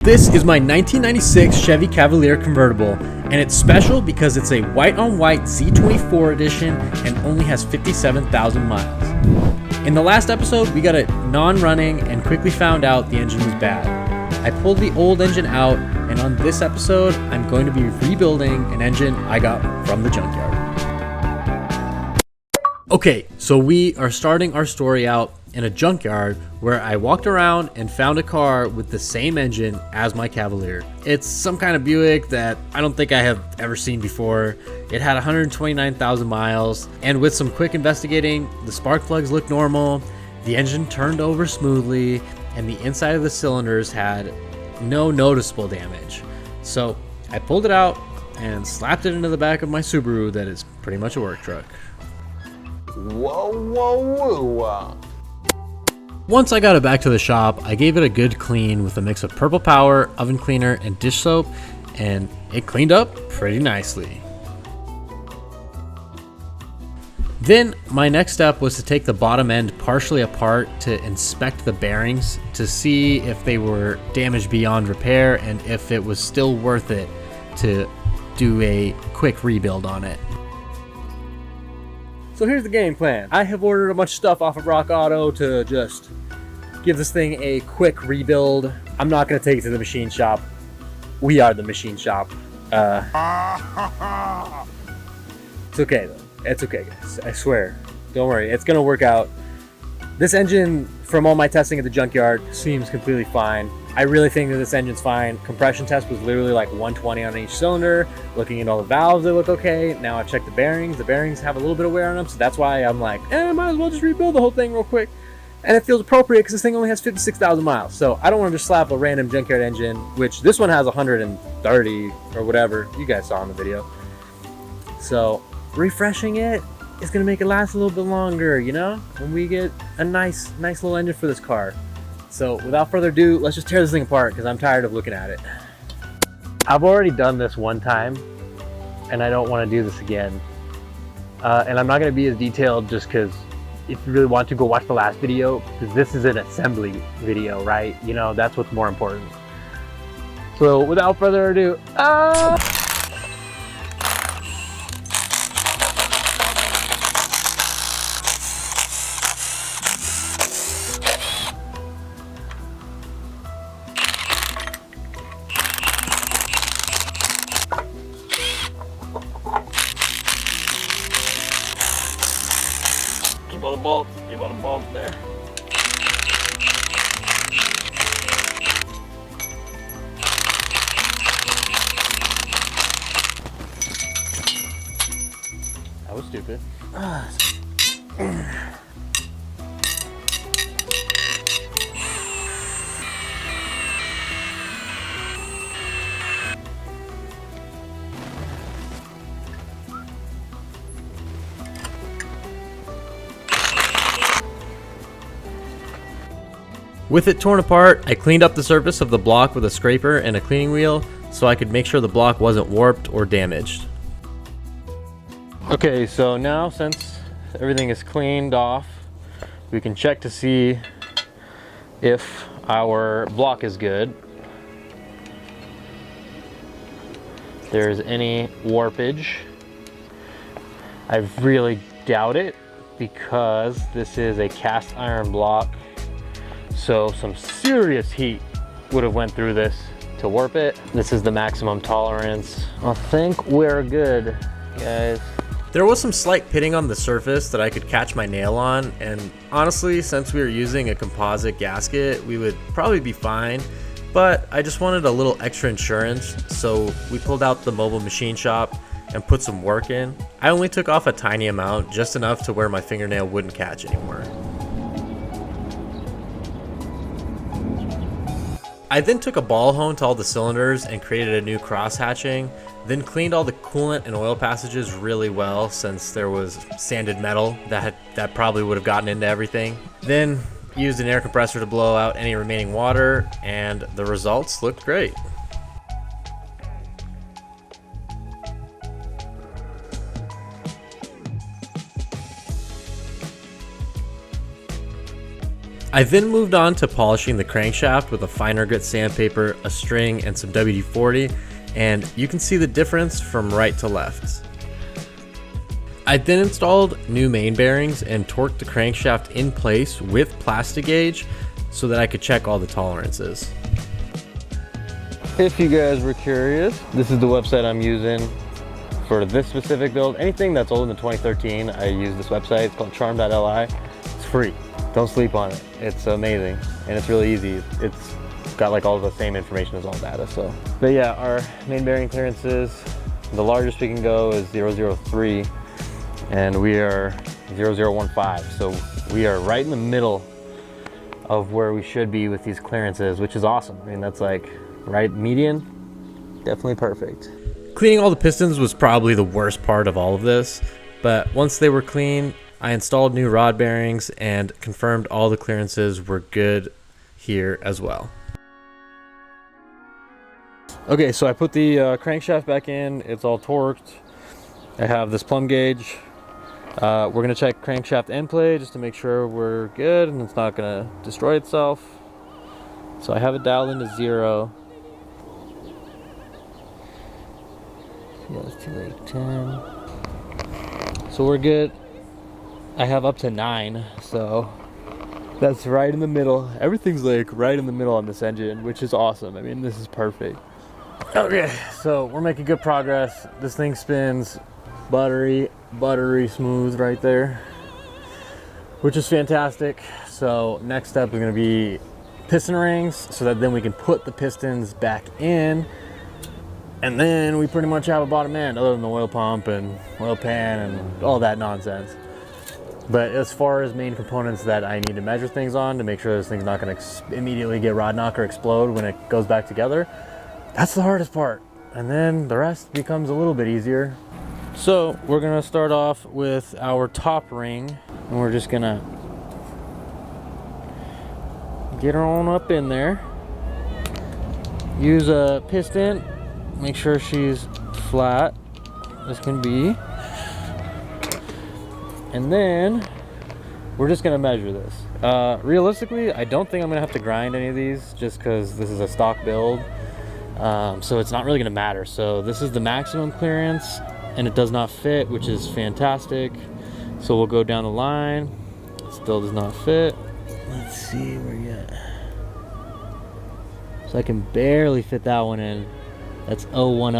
This is my 1996 Chevy Cavalier convertible, and it's special because it's a white-on-white Z24 edition and only has 57,000 miles. In the last episode, we got it non-running and quickly found out the engine was bad. I pulled the old engine out, and on this episode, I'm going to be rebuilding an engine I got from the junkyard. Okay, so we are starting our story out in a junkyard where I walked around and found a car with the same engine as my Cavalier. It's some kind of Buick that I don't think I have ever seen before. It had 129,000 miles, and with some quick investigating, the spark plugs looked normal, the engine turned over smoothly, and the inside of the cylinders had no noticeable damage. So I pulled it out and slapped it into the back of my Subaru that is pretty much a work truck. Whoa, whoa, whoa. Once I got it back to the shop, I gave it a good clean with a mix of Purple Power, oven cleaner, and dish soap, and it cleaned up pretty nicely. Then my next step was to take the bottom end partially apart to inspect the bearings to see if they were damaged beyond repair and if it was still worth it to do a quick rebuild on it. So here's the game plan. I have ordered a bunch of stuff off of Rock Auto to just give this thing a quick rebuild. I'm not gonna take it to the machine shop. We are the machine shop. It's okay though. It's okay, guys. I swear. Don't worry. It's gonna work out. This engine, from all my testing at the junkyard, seems completely fine. I really think that this engine's fine. Compression test was literally like 120 on each cylinder. Looking at all the valves, they look okay. Now I've checked the bearings. The bearings have a little bit of wear on them, so that's why I'm like, might as well just rebuild the whole thing real quick. And it feels appropriate because this thing only has 56,000 miles. So I don't want to just slap a random junkyard engine, which this one has 130 or whatever you guys saw in the video. So refreshing it is going to make it last a little bit longer, you know, when we get a nice little engine for this car. So without further ado, let's just tear this thing apart because I'm tired of looking at it. I've already done this one time and I don't want to do this again. And I'm not going to be as detailed just because if you really want to, go watch the last video, because this is an assembly video, right? You know, that's what's more important. So without further ado, keep all the bolts there. That was stupid. With it torn apart, I cleaned up the surface of the block with a scraper and a cleaning wheel so I could make sure the block wasn't warped or damaged. Okay, so now since everything is cleaned off, we can check to see if our block is good. If there's any warpage. I really doubt it because this is a cast iron block. So some serious heat would have went through this to warp it. This is the maximum tolerance. I think we're good, guys. There was some slight pitting on the surface that I could catch my nail on, and honestly, since we were using a composite gasket, we would probably be fine, but I just wanted a little extra insurance, so we pulled out the mobile machine shop and put some work in. I only took off a tiny amount, just enough to where my fingernail wouldn't catch anymore. I then took a ball hone to all the cylinders and created a new cross hatching, then cleaned all the coolant and oil passages really well since there was sanded metal that probably would have gotten into everything. Then used an air compressor to blow out any remaining water, and the results looked great. I then moved on to polishing the crankshaft with a finer grit sandpaper, a string, and some WD-40, and you can see the difference from right to left. I then installed new main bearings and torqued the crankshaft in place with plastic gauge so that I could check all the tolerances. If you guys were curious, this is the website I'm using for this specific build. Anything that's older than 2013, I use this website. It's called charm.li. It's free. Don't sleep on it. It's amazing and it's really easy. It's got like all the same information as all data. So, but yeah, our main bearing clearances, the largest we can go is 003 and we are 0015. So we are right in the middle of where we should be with these clearances, which is awesome. I mean, that's like right median, definitely perfect. Cleaning all the pistons was probably the worst part of all of this, but once they were clean, I installed new rod bearings and confirmed all the clearances were good here as well. Okay, so I put the crankshaft back in. It's all torqued. I have this plumb gauge. We're gonna check crankshaft end play just to make sure we're good and it's not gonna destroy itself. So I have it dialed into 0. Yeah, it's too late. 10. So we're good. I have up to 9, so that's right in the middle. Everything's like right in the middle on this engine, which is awesome. I mean, this is perfect. Okay, so we're making good progress. This thing spins buttery smooth right there, which is fantastic. So next step is going to be piston rings so that then we can put the pistons back in, and then we pretty much have a bottom end other than the oil pump and oil pan and all that nonsense. But as far as main components that I need to measure things on to make sure this thing's not going to immediately get rod knock or explode when it goes back together, that's the hardest part. And then the rest becomes a little bit easier. So we're going to start off with our top ring, and we're just going to get her on up in there. Use a piston, make sure she's flat as can be. And then we're just gonna measure this. Realistically, I don't think I'm gonna have to grind any of these just because this is a stock build. So it's not really gonna matter. So this is the maximum clearance and it does not fit, which is fantastic. So we'll go down the line. It still does not fit. Let's see where you at. So I can barely fit that one in. That's 010.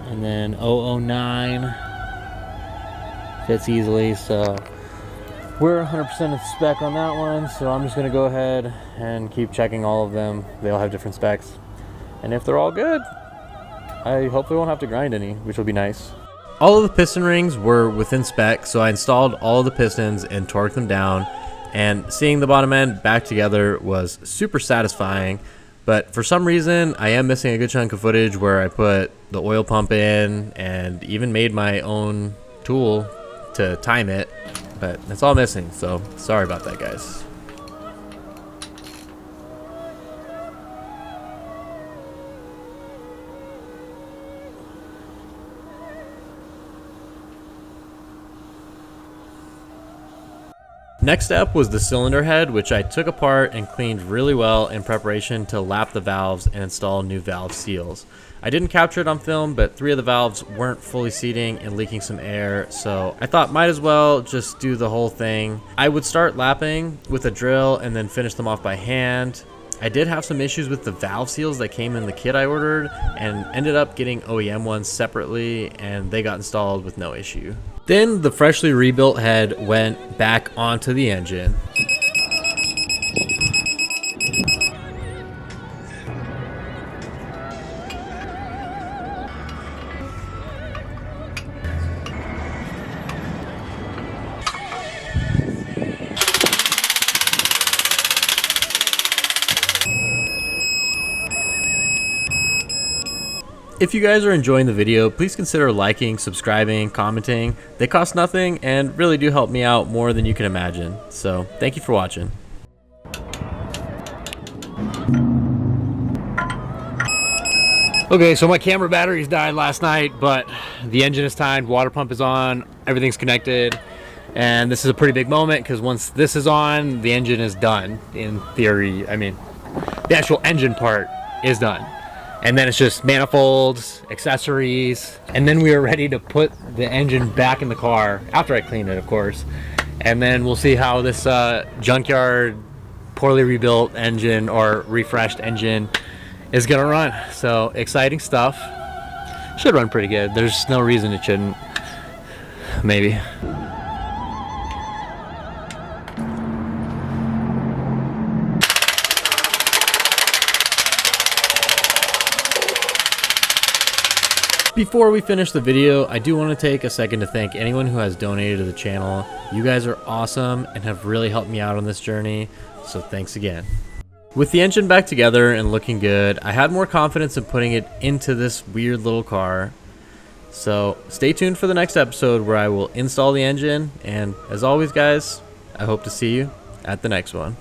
And then 009. Fits easily, so we're 100% in spec on that one. So I'm just gonna go ahead and keep checking all of them. They all have different specs, and if they're all good, I hopefully won't have to grind any, which will be nice. All of the piston rings were within spec, so I installed all of the pistons and torqued them down, and seeing the bottom end back together was super satisfying. But for some reason, I am missing a good chunk of footage where I put the oil pump in and even made my own tool to time it, but it's all missing, so sorry about that, guys. Next up was the cylinder head, which I took apart and cleaned really well in preparation to lap the valves and install new valve seals. I didn't capture it on film, but 3 of the valves weren't fully seating and leaking some air, so I thought might as well just do the whole thing. I would start lapping with a drill and then finish them off by hand. I did have some issues with the valve seals that came in the kit I ordered and ended up getting OEM ones separately, and they got installed with no issue. Then the freshly rebuilt head went back onto the engine. If you guys are enjoying the video, please consider liking, subscribing, commenting. They cost nothing and really do help me out more than you can imagine. So thank you for watching. Okay, so my camera batteries died last night, but the engine is timed, water pump is on, everything's connected. And this is a pretty big moment because once this is on, the engine is done. In theory, I mean, the actual engine part is done. And then it's just manifolds, accessories, and then we are ready to put the engine back in the car, after I clean it, of course. And then we'll see how this junkyard, poorly rebuilt engine or refreshed engine is gonna run. So exciting stuff. Should run pretty good. There's no reason it shouldn't. Maybe. Before we finish the video, I do want to take a second to thank anyone who has donated to the channel. You guys are awesome and have really helped me out on this journey, so thanks again. With the engine back together and looking good, I had more confidence in putting it into this weird little car. So stay tuned for the next episode where I will install the engine, and as always guys, I hope to see you at the next one.